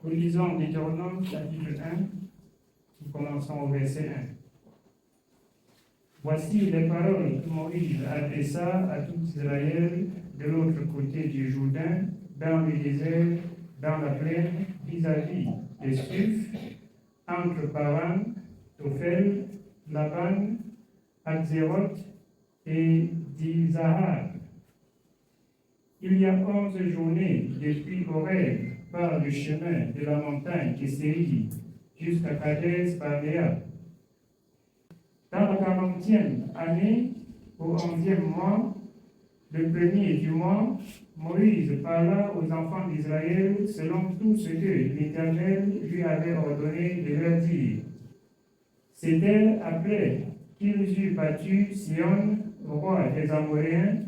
Nous lisons Deutéronome chapitre 1, nous commençons au verset 1. Voici les paroles que Moïse adressa à tout Israël de l'autre côté du Jourdain, dans le désert, dans la plaine, vis-à-vis des Suf, entre Paran, Tophel, Laban, Hatzéroth et Dizahar. Il y a 11 journées depuis Horeb par le chemin de la montagne Késéri jusqu'à Kadesh Barnéa. Dans la 40e année, au 11e mois, le premier du mois, Moïse parla aux enfants d'Israël selon tout ce que l'Éternel lui avait ordonné de leur dire. C'était après qu'ils eurent battu Sion, roi des Amoréens,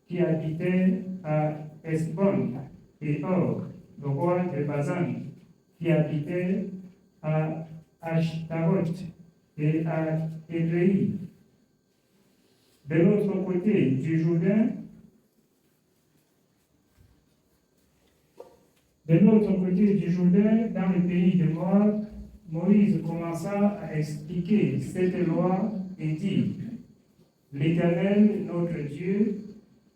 qui habitait à Esbon, et Og, le roi de Bazan, qui habitait à Ashtaroth et à Édrei. De l'autre côté du Jourdain, dans le pays de Moab, Moïse commença à expliquer cette loi et dit: L'Éternel, notre Dieu,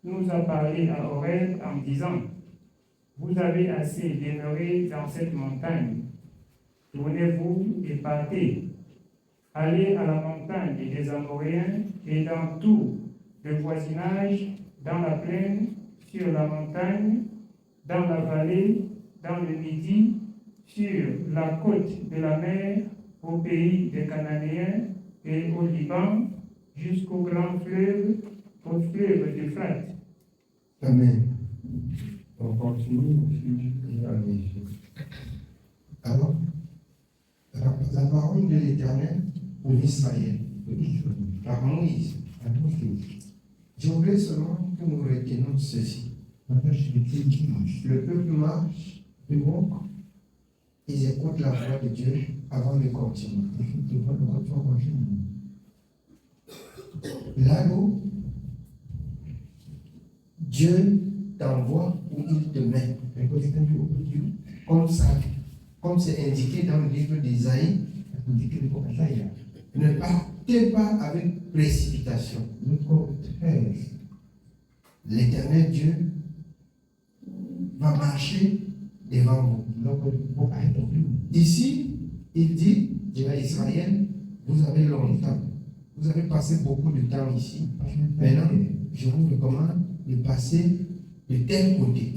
nous a parlé à Horeb en disant: Vous avez assez demeuré dans cette montagne. Tournez-vous et partez. Allez à la montagne des Amoréens et dans tout le voisinage, dans la plaine, sur la montagne, dans la vallée, dans le midi, sur la côte de la mer, au pays des Cananéens et au Liban, jusqu'au grand fleuve, au fleuve d'Euphrate. Amen. On continue et allez. Alors, la parole de l'Éternel pour Israël, par Moïse. Je voudrais seulement que nous retenions ceci. Le peuple marche, ils écoutent la voix de Dieu avant de continuer. Là-haut, Dieu t'envoie où il te met. Comme c'est indiqué dans le livre d'Isaïe, ne partez pas avec précipitation. L'Éternel Dieu va marcher devant vous. Ici, il dit à Israël: vous avez longtemps, vous avez passé beaucoup de temps ici. Maintenant, je vous recommande de passer de tel côté.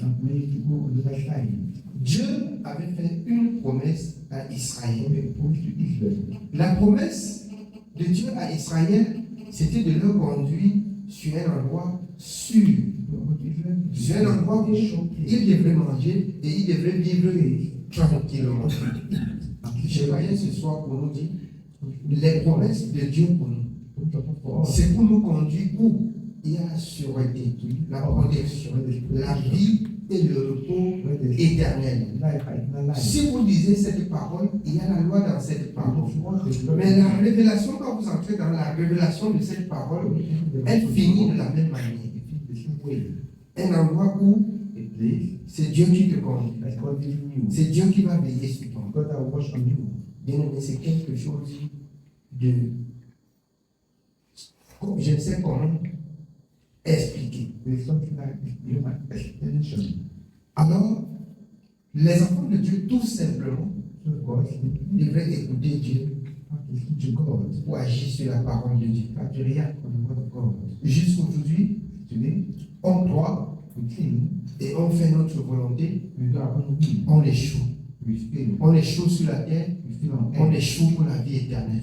Dieu avait fait une promesse à Israël. La promesse de Dieu à Israël, c'était de le conduire sur un endroit sûr, sur un endroit où il devrait manger et il devrait vivre tranquillement. Je viens ce soir pour nous dire les promesses de Dieu pour nous. C'est pour nous conduire où il y a la sûreté, la protection, la vie et le repos éternel. Si vous lisez cette parole, il y a la loi dans cette parole. Mais la révélation, quand vous entrez dans la révélation de cette parole, elle finit de la même manière. Un endroit où c'est Dieu qui te conduit. C'est Dieu qui va veiller sur toi. Bien aimé, c'est quelque chose de... Je ne sais comment expliquer. Alors, les enfants de Dieu, tout simplement, devraient écouter Dieu pour agir sur la parole de Dieu. Jusqu'aujourd'hui, on croit et on fait notre volonté, on échoue. On échoue sur la terre, on échoue pour la vie éternelle.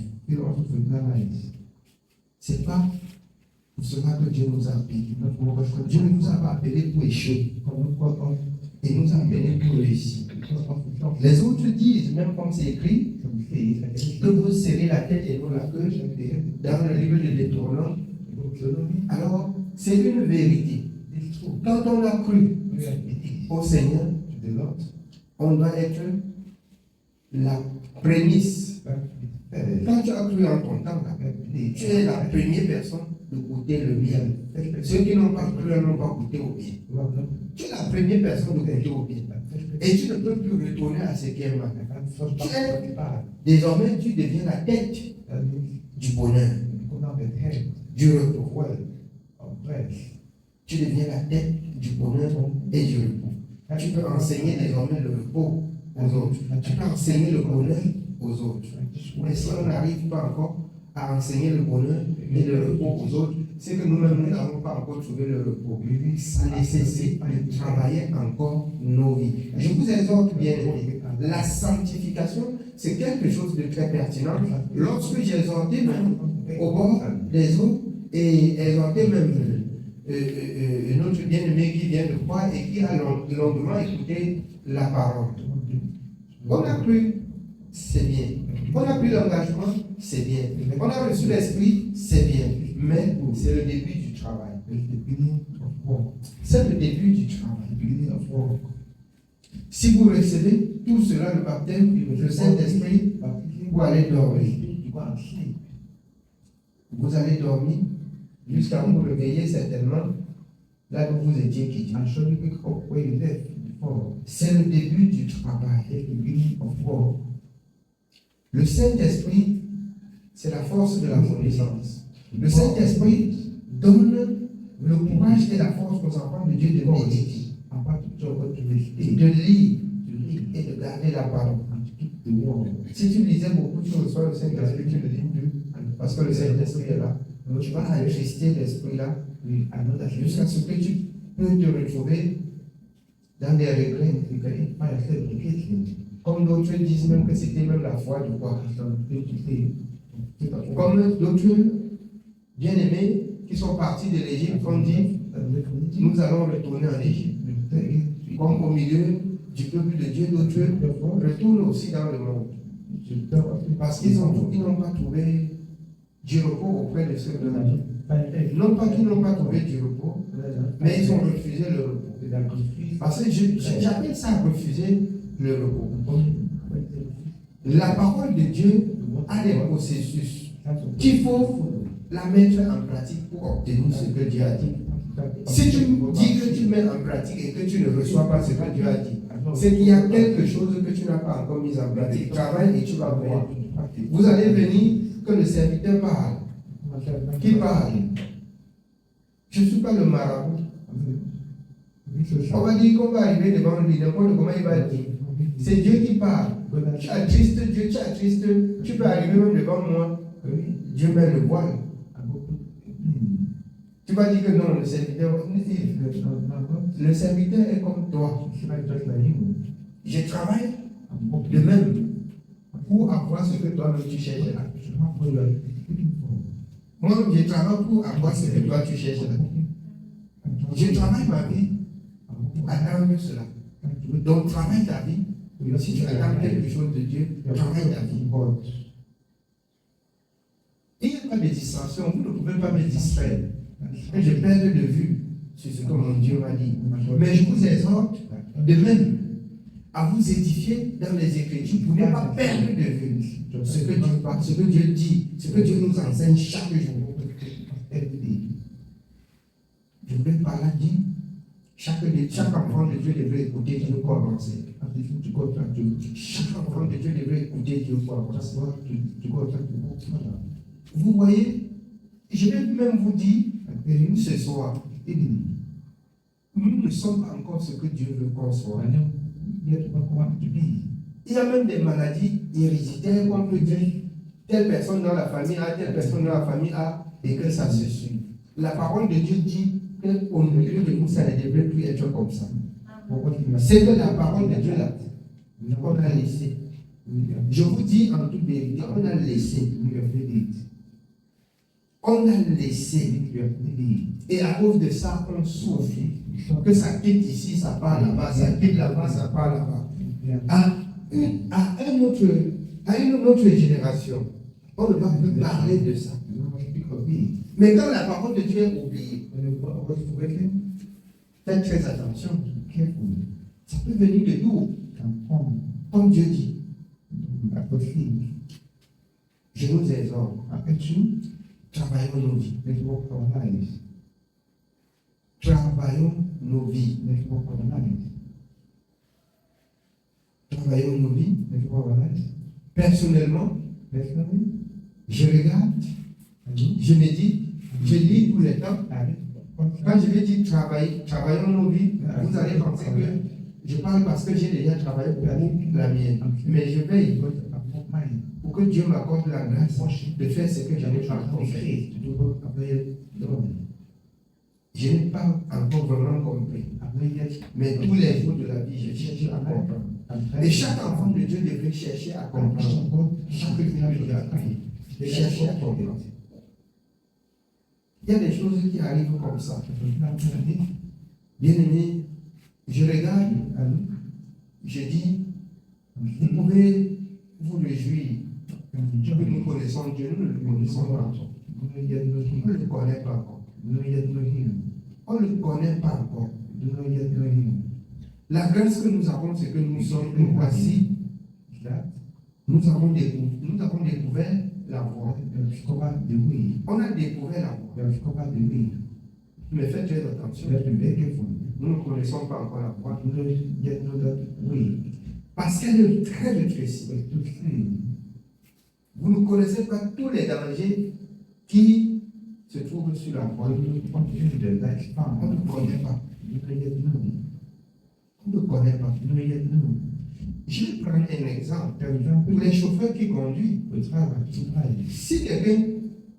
C'est pas pour cela que Dieu nous a appelés. Dieu ne nous a pas appelés pour échouer. Il nous a appelés pour réussir. Les autres disent, même comme c'est écrit, que vous serrez la tête et non la queue dans le livre de Deutéronome. Alors, c'est une vérité. Quand on a cru au Seigneur, on doit être la prémisse. Quand tu as cru en ton temps, tu es la première personne de goûter le bien. Ceux qui n'ont pas cru n'ont pas goûté au bien. Tu es la première personne de goûter au bien. Et tu ne peux plus retourner à ce qui est mal. Désormais, tu deviens la tête du bonheur, du repos. Tu deviens la tête du bonheur et du repos. Tu peux enseigner désormais le repos aux autres. Tu peux enseigner le bonheur aux autres. Mais si on n'arrive pas encore à enseigner le bonheur et le repos aux autres, c'est que nous-mêmes, nous n'avons pas encore trouvé le repos. Ça nécessite de travailler encore nos vies. Je vous exhorte bien aimés. La sanctification, c'est quelque chose de très pertinent. Lorsque j'ai exhorté même au bord des eaux et exhorté même notre bien-aimé qui vient de croire et qui a longuement écouté la parole. On a cru, c'est bien. On a pris l'engagement, c'est bien. On a reçu l'esprit, c'est bien. Mais c'est le début du travail. C'est le début du travail. Si vous recevez tout cela, le baptême, le Saint-Esprit, vous allez dormir. Vous allez dormir jusqu'à vous réveiller certainement là où vous étiez quitté. C'est le début du travail. Le Saint-Esprit, c'est la force de la connaissance. Le Saint-Esprit donne le courage et la force aux enfants de Dieu de méditer, de lire et de garder la parole. Si tu lisais beaucoup, tu reçois le Saint-Esprit, tu ne lis plus, parce que le Saint-Esprit est là. Tu vas ajuster l'esprit là, jusqu'à ce que tu peux te retrouver dans des regrets. Comme d'autres disent même que c'était même la foi de quoi. Comme d'autres bien-aimés qui sont partis de l'Égypte ont dit, nous allons retourner en Égypte. Comme au milieu du peuple de Dieu, d'autres retournent aussi dans le monde. Parce qu'ils n'ont pas trouvé du repos auprès de ceux de la vie. Non pas qu'ils n'ont pas trouvé du repos, mais ils ont refusé le repos. Parce que j'appelle ça refuser le repos. La parole de Dieu a des processus qu'il faut la mettre en pratique pour obtenir ce que Dieu a dit. Si tu dis que tu mets en pratique et que tu ne reçois pas ce que Dieu a dit, c'est qu'il y a quelque chose que tu n'as pas encore mis en pratique. Travaille et tu vas voir. Vous allez venir que le serviteur parle. Qui parle? Je ne suis pas le marabout. On va dire qu'on va arriver devant lui, n'importe comment il va dire. C'est Dieu qui parle. Tu attristes Dieu, tu attristes, tu peux arriver même devant moi. Dieu met le voile. Tu vas dire que non, le serviteur est comme toi. Je travaille de même pour avoir ce que toi-même tu cherches là. Moi, je travaille pour avoir ce que toi tu cherches là. Je travaille ma vie pour attendre cela. Donc, travaille ta vie. Si tu attends quelque chose de Dieu, travaille ta vie. Il n'y a pas de distraction. Vous ne pouvez pas me distraire. Et je perds de vue sur ce que mon Dieu m'a dit. Mais je vous exhorte de même à vous édifier dans les Écritures pour ne pas perdre de vue ce que Dieu parle, ce que Dieu dit, ce que Dieu nous enseigne chaque jour. Je voulais par là dire, chaque enfant de Dieu devrait écouter Dieu pour avancer. Chaque enfant de Dieu devrait écouter Dieu pour avancer. Vous voyez, je vais même vous dire ce soir, nous ne sommes pas encore ce que Dieu veut qu'on soit. Il y a même des maladies héréditaires qu'on peut dire, telle personne dans la famille a, telle personne dans la famille a, et que ça se suit. La parole de Dieu dit qu'au milieu de nous, ça ne devrait plus être comme ça. C'est que la parole de Dieu là, on a laissé. Je vous dis en toute vérité, on a laissé. On a laissé. Et à cause de ça, on souffre. Que ça quitte ici, ça part là-bas, ça quitte là-bas, ça part là-bas. À une autre génération, on ne va plus parler de ça. Mais quand la parole de Dieu est oubliée, faites très attention. Ça peut venir de d'où? Comme Dieu dit. Je nous exhorte. Travaillons nos vies. Travaillons nos vies. voyons nos vies. Personnellement, je regarde, je médite, je lis tous les temps. Quand je vais dire travaillons nos vies, vous allez penser que je parle parce que j'ai déjà travaillé pour la mienne. Mais je veille pour que Dieu m'accorde la grâce de faire ce que je n'ai pas encore fait. Je n'ai pas encore vraiment compris. Mais tous les jours de la vie, je cherche à comprendre. Et chaque enfant de Dieu devrait chercher à comprendre. Chaque jour de la vie, chercher à comprendre. Il y a des choses qui arrivent comme ça. Bien aimé, je regarde, je dis, vous pouvez vous réjouir que nous connaissons Dieu, nous ne le connaissons pas encore. On ne le connaît pas encore. On ne le connaît pas encore. La grâce que nous avons, c'est que nous sommes, nous voici, nous avons découvert la voie. On a découvert la voie. Mais faites très attention. Nous ne connaissons pas encore la voie. Parce qu'elle est très rétrécie. Vous ne connaissez pas tous les dangers qui se trouvent sur la voie. On ne connaît pas. On ne connaît pas. Je vais prendre un exemple. Pour les chauffeurs qui conduisent, si quelqu'un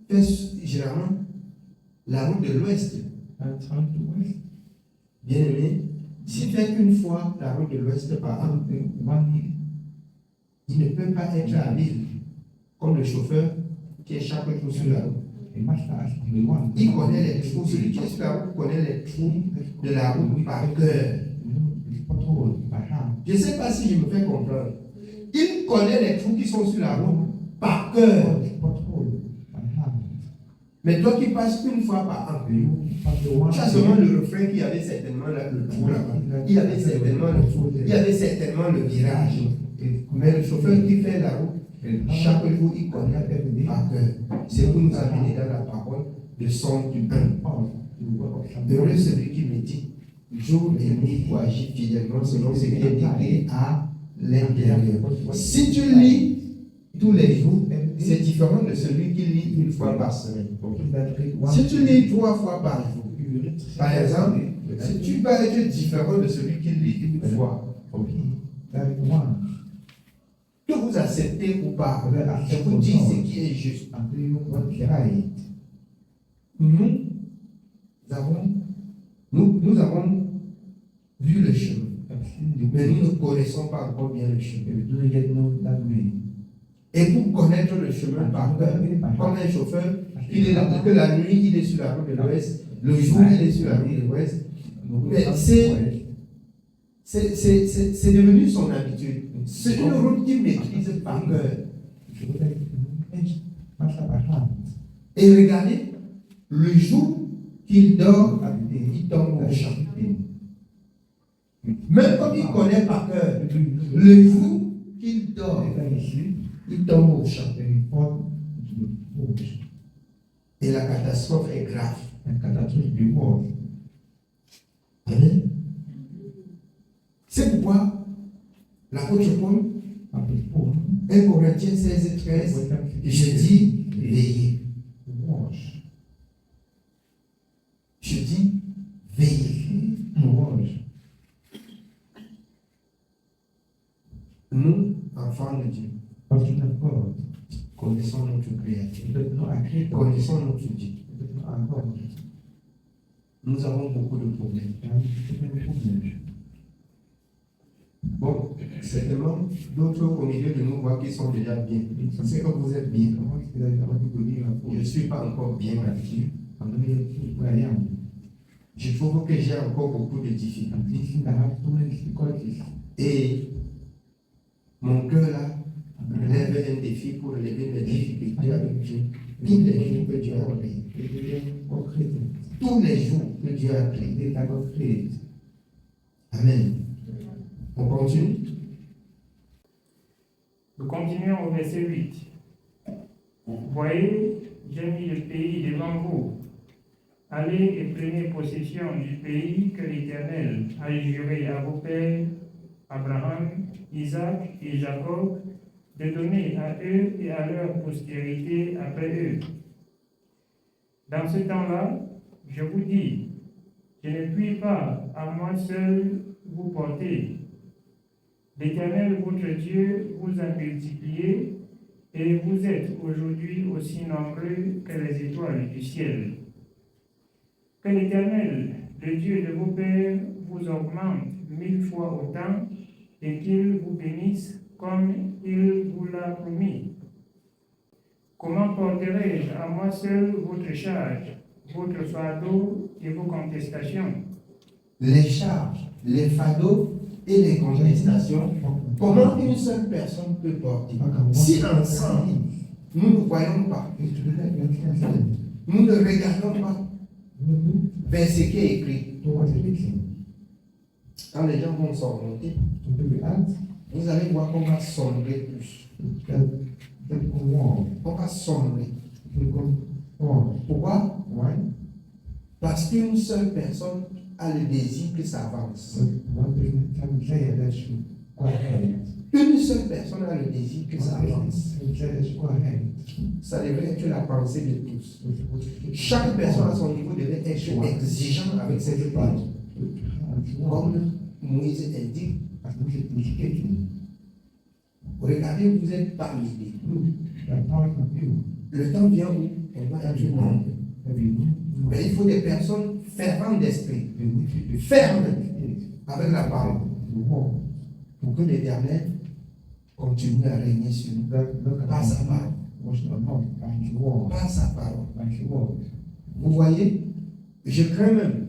fait généralement la route de l'Ouest, bien aimé, s'il fait une fois la route de l'Ouest par an, il ne peut pas être habile comme le chauffeur qui est chaque jour sur la route. Il connaît les trous, celui qui est sur la route connaît les trous de la route par cœur. Je ne sais pas si je me fais comprendre. Il connaît les trous qui sont sur la route par cœur. Mais toi qui passes une fois par an, tu as seulement le refrain qui avait certainement le trou là-bas. Il y avait certainement le virage. Mais le chauffeur qui fait la route, chaque jour il connaît par cœur. C'est pour nous amener dans la parole de son du 1. Heureux celui qui médite jour et nuit pour agir fidèlement selon ce qui est écrit à l'intérieur. Si tu lis tous les jours, c'est différent de celui qui lit une fois par semaine. Si tu lis 3 fois par jour, par exemple, tu vas être différent de celui qui lit une fois. Que vous acceptez ou pas, je vous dis ce qui est juste. Nous avons vu le chemin, mais nous ne connaissons pas encore bien le chemin. Et pour connaître le chemin par cœur, comme un chauffeur, il est là, que la nuit il est sur la route de l'Ouest, le jour il est sur la route de l'Ouest. Mais c'est devenu son habitude. C'est une route qu'il maîtrise par cœur. Et regardez, le jour qu'il dort, il tombe au champ. Même comme il connaît par cœur, le jour qu'il dort, il tombe au champ. Et la catastrophe est grave. Amen. C'est pourquoi l'apôtre Paul, 1 Corinthiens 16 et 13, je dis veillez. Je dis veillez. Nous, enfants de Dieu, connaissons notre Créateur, connaissons notre Dieu. Nous avons beaucoup de problèmes. Bon, certainement, d'autres au milieu de nous voient qu'ils sont déjà bien. C'est que vous êtes bien. Je ne suis pas encore bien là-dessus. Je trouve que j'ai encore beaucoup de difficultés. Et mon cœur là relève un défi pour relever mes difficultés avec Dieu. Tous les jours que Dieu a créé. Tous les jours que Dieu a créé. Amen. On continue. Nous continuons au verset 8. Voyez, j'ai mis le pays devant vous. Allez et prenez possession du pays que l'Éternel a juré à vos pères Abraham, Isaac et Jacob, de donner à eux et à leur postérité après eux. Dans ce temps-là, je vous dis, je ne puis pas à moi seul vous porter. L'Éternel, votre Dieu, vous a multiplié et vous êtes aujourd'hui aussi nombreux que les étoiles du ciel. Que l'Éternel, le Dieu de vos pères, vous augmente 1000 fois autant et qu'il vous bénisse comme il vous l'a promis. Comment porterai-je à moi seul votre charge, votre fardeau et vos contestations? Les charges, les fardeaux et les contestations, comment une seule personne peut porter? Si ensemble, nous ne voyons pas, nous ne regardons pas vers ce qui est écrit. Quand les gens vont s'orienter, vous allez voir qu'on va sombrer plus. On va sombrer. Pourquoi? Parce qu'une seule personne a le désir que ça avance. Une seule personne a le désir que ça avance. Ça devrait être la pensée de tous. Chaque personne à son niveau devrait être exigeant avec cette chose. Comme Moïse indique, regardez, vous êtes parmi nous. Le temps vient où on va être nombreux. Mais il faut des personnes ferventes d'esprit, fermes avec la parole, pour que l'Éternel continue à régner sur nous par sa parole. Par sa parole. Vous voyez, je crains même,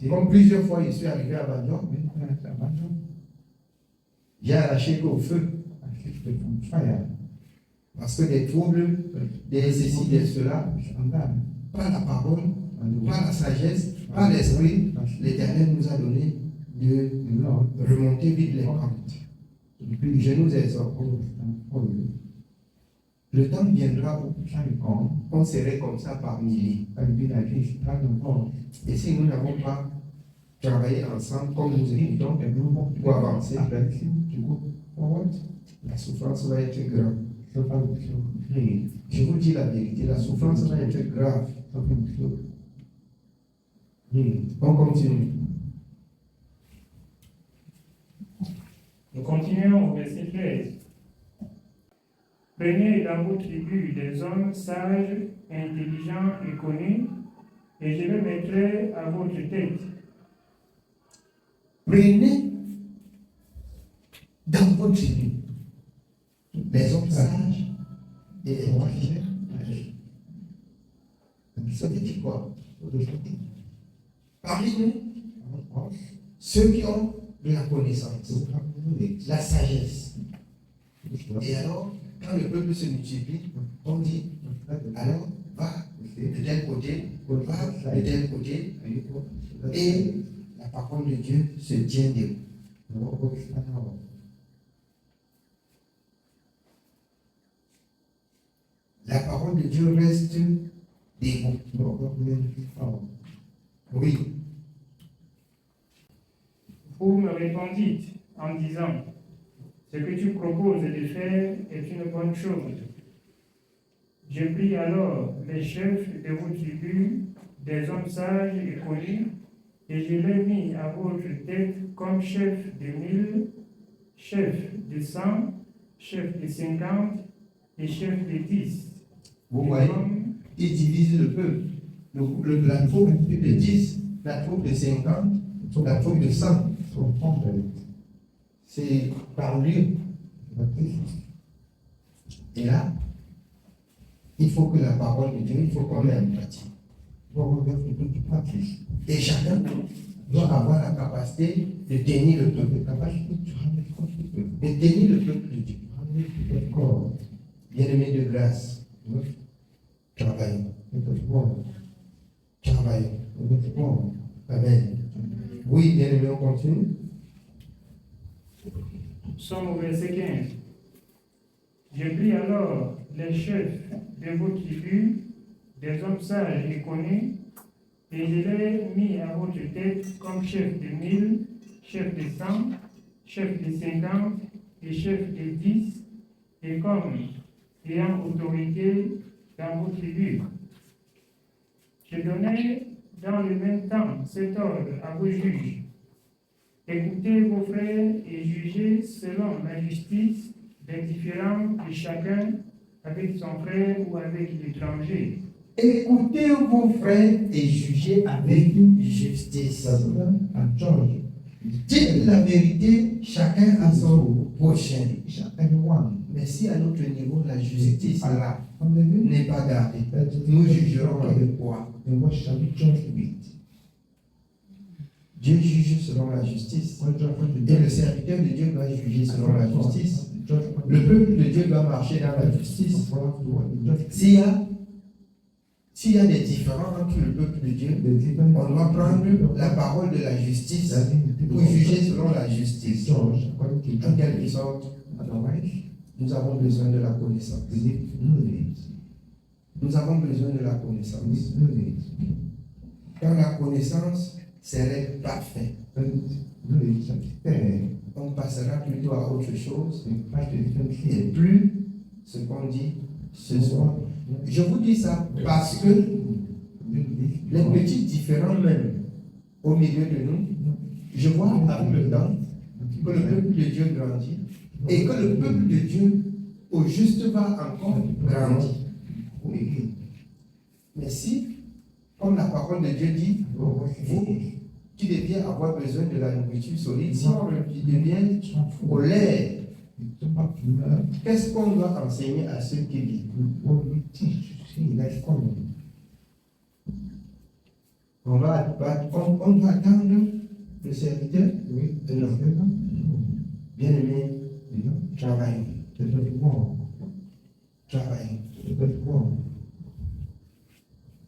comme plusieurs fois je suis arrivé à Bandon, j'ai arraché au feu. Parce que des troubles, des ceci, des cela, pas la parole, pas la sagesse, pas l'esprit, l'Éternel nous a donné de remonter vite les pentes. Je nous exhorte. Le temps viendra où on serait comme ça par milliers. Et si nous n'avons pas travaillé ensemble comme nous écoutons pour avancer, la souffrance va être grave. Je vous dis la vérité, la souffrance va être grave. On continue. Nous continuons au verset 13. Prenez dans vos tribus des hommes sages, intelligents et connus, et je les mettrai à votre tête. Prenez dans vos tribus des hommes sages et intelligents. Ça veut dire quoi? Parmi nous, ceux qui ont de la connaissance, la sagesse. Et alors, quand le peuple se multiplie, on dit, alors, va de tel côté, va de tel côté, et la parole de Dieu se tient debout. La parole de Dieu reste debout. Oui. Vous me répondîtes en disant, ce que tu proposes de faire est une bonne chose. Je pris alors les chefs de vos tribus, des hommes sages et connus, et je les mis à votre tête comme chefs de 1000, chefs de 100, chefs de 50 et chefs de 10. Vous voyez, ils divisent le peuple. La troupe de 10, la troupe de 50, la troupe de 100. C'est par lieu. Et là, il faut que la parole de Dieu, il faut qu'on mette en pratique. Et chacun doit avoir la capacité de tenir le peuple. De tenir le peuple de Dieu. Bien-aimés de grâce, travaillons. Travaillons. Amen. Oui, bien-aimés, on continue. Nous sommes au verset 15. J'ai pris alors les chefs de vos tribus, des hommes sages et connus, et je les ai mis à votre tête comme chefs de 1000, chefs de 100, chef des 50 et chef des 10, et comme ayant autorité dans vos tribus. Je donnais dans le même temps cet ordre à vos juges. Écoutez vos frères et jugez selon la justice des différends de chacun avec son frère ou avec l'étranger. Écoutez vos frères et jugez avec justice. Dites la vérité, chacun à son prochain. Mais si à notre niveau, la justice là n'est pas gardée, nous jugerons avec quoi? Dieu juge selon la justice. Et le serviteur de Dieu doit juger selon la justice. Le peuple de Dieu doit marcher dans la justice. S'il y a des différends entre le peuple de Dieu, on doit prendre la parole de la justice pour juger selon la justice. En quelque sorte, nous avons besoin de la connaissance. Nous avons besoin de la connaissance. Quand la connaissance serait parfaite, on passera plutôt à autre chose et plus ce qu'on dit ce soir. Je vous dis ça parce que les petits différends même au milieu de nous, je vois avec le temps que le peuple de Dieu grandit et que le peuple de Dieu au juste va encore grandir. Mais si, comme la parole de Dieu dit, vous qui deviez avoir besoin de la nourriture solide, si on devient au lait, qu'est-ce qu'on doit enseigner à ceux qui vivent? On doit attendre le serviteur? Non. Bien aimé, travaillons. Travaillons.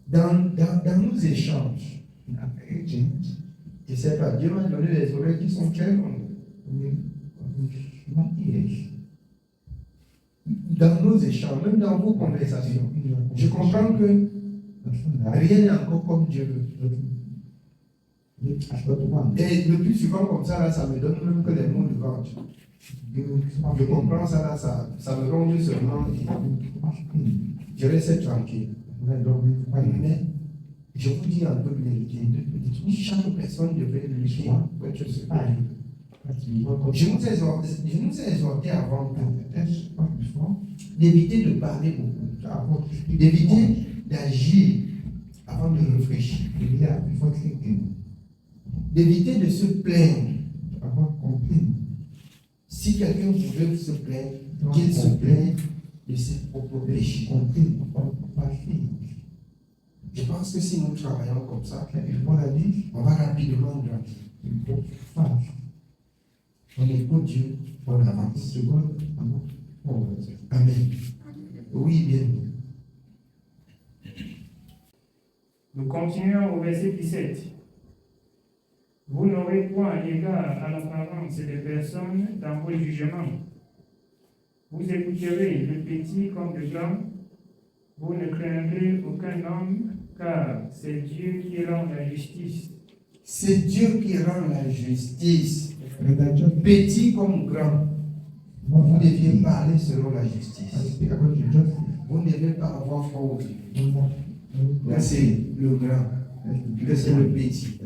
Dans nos échanges, je ne sais pas, Dieu m'a donné des oreilles qui sont très longues. Dans nos échanges, même dans vos conversations, je comprends que rien n'est encore comme Dieu veut. Et le plus souvent comme ça, là, ça me donne même que les mots de ventre. Je comprends ça, là, ça me ronge seulement. Je reste tranquille. Mais je vous dis en toute vérité, chaque personne devrait lutter pour être supérieur. Je nous ai exhorté avant d'éviter de parler beaucoup, d'éviter d'agir avant de réfléchir, d'éviter de se plaindre. Si quelqu'un pouvait se plaindre, qu'il se plaigne de ses propres péchés. Je pense que si nous travaillons comme ça, on va rapidement grandir. On écoute Dieu, on avance. Amen. Oui, bien. Nous continuons au verset 17. Vous n'aurez point égard à l'apparence des personnes dans vos jugements. Vous écouterez le petit comme le grand. Vous ne craindrez aucun homme, car c'est Dieu qui rend la justice. C'est Dieu qui rend la justice. Petit comme grand. Vous deviez parler selon la justice. Vous ne devez pas avoir froid. Là, c'est le grand, que c'est le petit,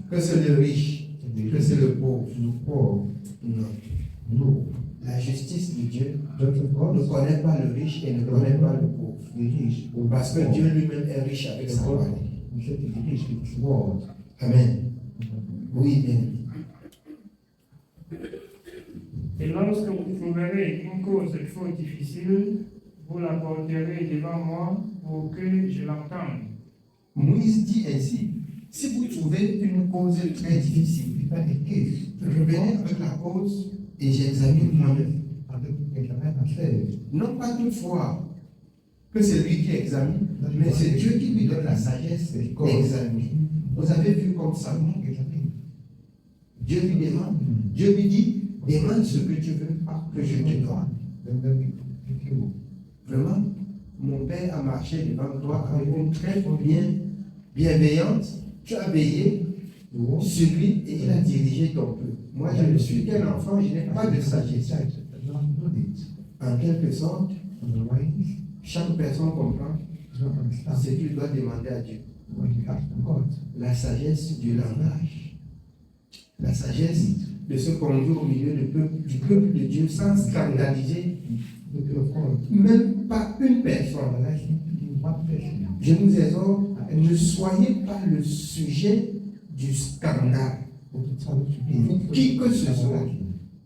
que c'est le riche, que c'est le pauvre. Non. La justice de Dieu ne connaît pas le riche et ne connaît pas le pauvre. Parce que Dieu lui-même est riche avec sa parole. Amen. Oui, bien. Et lorsque vous trouverez une cause trop difficile, vous la porterez devant moi pour que je l'entende. Moïse dit ainsi, si vous trouvez une cause très difficile, revenez avec la cause et j'examine moi-même. Non pas toutefois que c'est lui qui examine, mais c'est Dieu qui lui donne la sagesse d'examiner. Vous avez vu comme ça, Dieu lui demande, Dieu lui dit, demande ce que tu veux que je te donne. Vraiment, mon Père a marché devant toi avec une très bienveillante. Tu as veillé sur lui et il a dirigé ton peuple. Moi, je ne suis qu'un enfant, je n'ai pas de sagesse. En quelque sorte, chaque personne comprend ce qu'il doit demander à Dieu. La sagesse du langage. La sagesse de se conduire au milieu du peuple de Dieu sans scandaliser même pas une personne. Je vous exhorte, ne soyez pas le sujet du scandale. Qui que ce soit,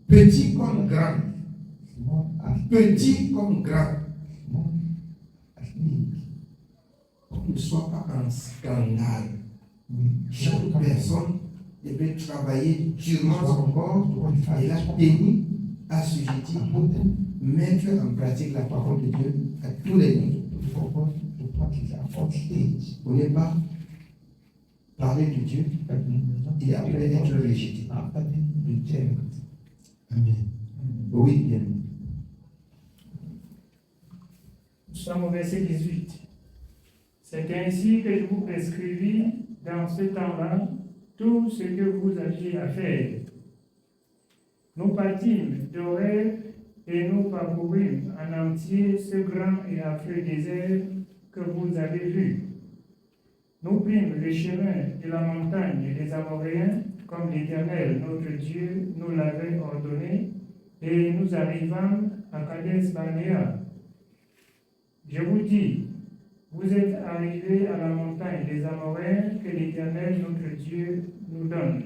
petit comme grand, petit comme grand, qu'on ne soit pas un scandale. Chaque personne devait travailler durement son corps et la tenir assujettie pour mettre en pratique la parole de Dieu à tous les niveaux. Pour ne pas parler de Dieu et après être rejeté. Amen. Oui, bien. Nous sommes au verset 18. C'est ainsi que je vous prescrivis dans ce temps-là tout ce que vous aviez à faire. Nous partîmes d'Horeb et nous parcourûmes en entier ce grand et affreux désert que vous avez vu. Nous prîmes le chemin de la montagne des Amoréens, comme l'Éternel, notre Dieu, nous l'avait ordonné, et nous arrivâmes à Kadesh Barnéa. Je vous dis, vous êtes arrivés à la montagne des Amoréens que l'Éternel, notre Dieu, nous donne.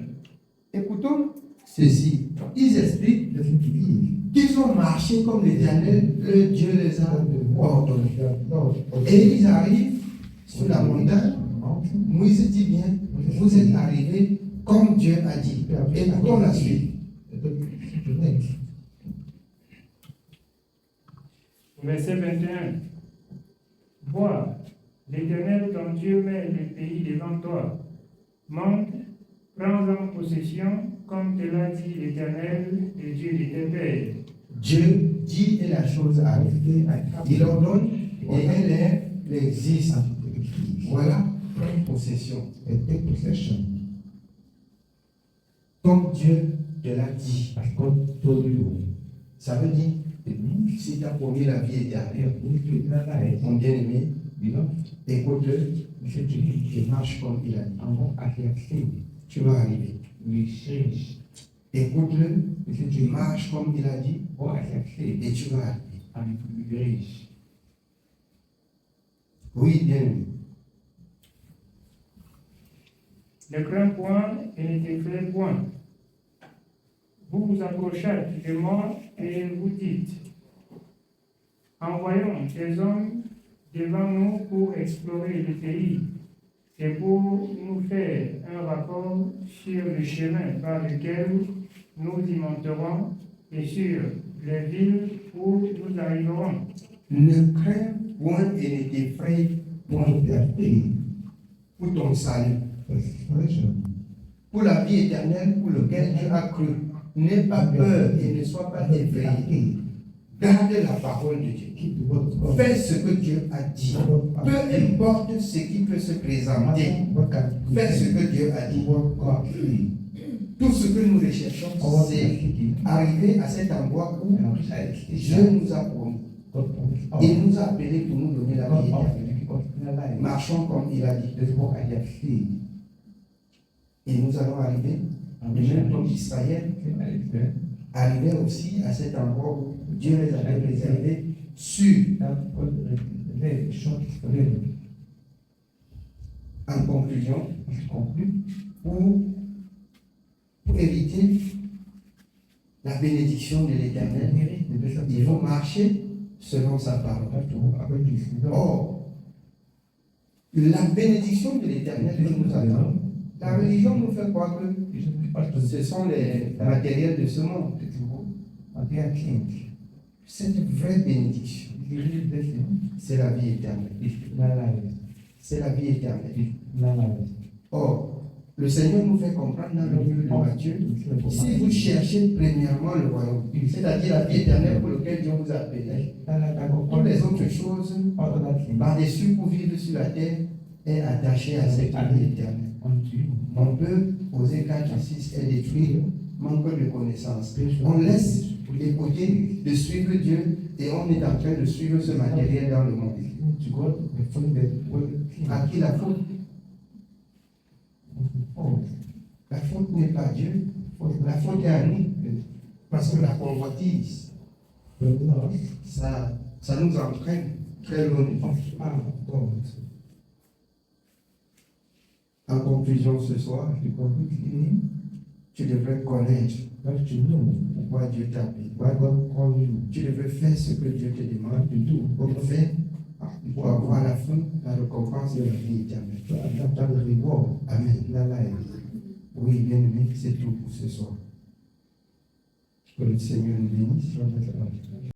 Écoutons ceci. Ils expliquent qu'ils ont marché comme l'Éternel, le Dieu les a ordonnés. Et ils arrivent sur la montagne. Moïse dit bien, vous êtes arrivés comme Dieu a dit. Écoutons la suite. Verset 21. Vois, l'Éternel ton Dieu met le pays devant toi. Monte, prends-en possession, comme te l'a dit l'Éternel, le Dieu de tes pères. Dieu dit et la chose arrive. Il ordonne et elle existe. Voilà, prends possession. Comme Dieu te l'a dit. Ça veut dire, si tu as promis la vie éternelle, mon bien-aimé, écoute-le, et marche comme il a dit. Tu vas arriver. Écoute-le, marche comme il a dit, et tu vas arriver. Oui, bien-aimé. Ne crains point et ne t'effraie point. Vous vous approchâtes de moi et vous dites, envoyons des hommes devant nous pour explorer le pays et pour nous faire un rapport sur le chemin par lequel nous y monterons et sur les villes où nous arriverons. Ne crains point et ne t'effraie point pour ton salut, pour la vie éternelle pour laquelle tu as cru. N'aie pas peur et ne sois pas effrayé. Garde la parole de Dieu. Fais ce que Dieu a dit. Peu importe ce qui peut se présenter. Fais ce que Dieu a dit. Tout ce que nous recherchons, c'est arriver à cet endroit où Dieu nous a promis. Il nous a appelés pour nous donner la vie éternelle. Marchons comme il a dit. Et nous allons arriver, même comme Israël, arriver aussi à cet endroit où Dieu les avait réservés sûrs. En conclusion, pour éviter la bénédiction de l'Éternel, il faut marcher selon sa parole. Or, la bénédiction de l'Éternel nous attend. La religion nous fait croire que ce sont les matériels de ce monde. C'est une vraie bénédiction. C'est la vie éternelle. C'est la vie éternelle. Or, le Seigneur nous fait comprendre dans le livre de Matthieu, si vous cherchez premièrement le royaume, c'est-à-dire la vie éternelle pour laquelle Dieu vous a appelé, toutes les autres choses par-dessus pour vivre sur la terre est attaché à cette vie éternelle. On peut, Osée 4 et 6, est détruit, manque de connaissance. On laisse les côtés de suivre Dieu et on est en train de suivre ce matériel dans le monde. À qui la faute? La faute n'est pas Dieu, la faute est à nous. Parce que la convoitise, ça nous entraîne très loin. En conclusion ce soir, tu devrais connaître pourquoi Dieu t'a appelé. Tu devrais faire ce que Dieu te demande pour faire, pour avoir la fin, la récompense de la vie éternelle. Amen. Oui, bien aimé, c'est tout pour ce soir. Que le Seigneur nous bénisse.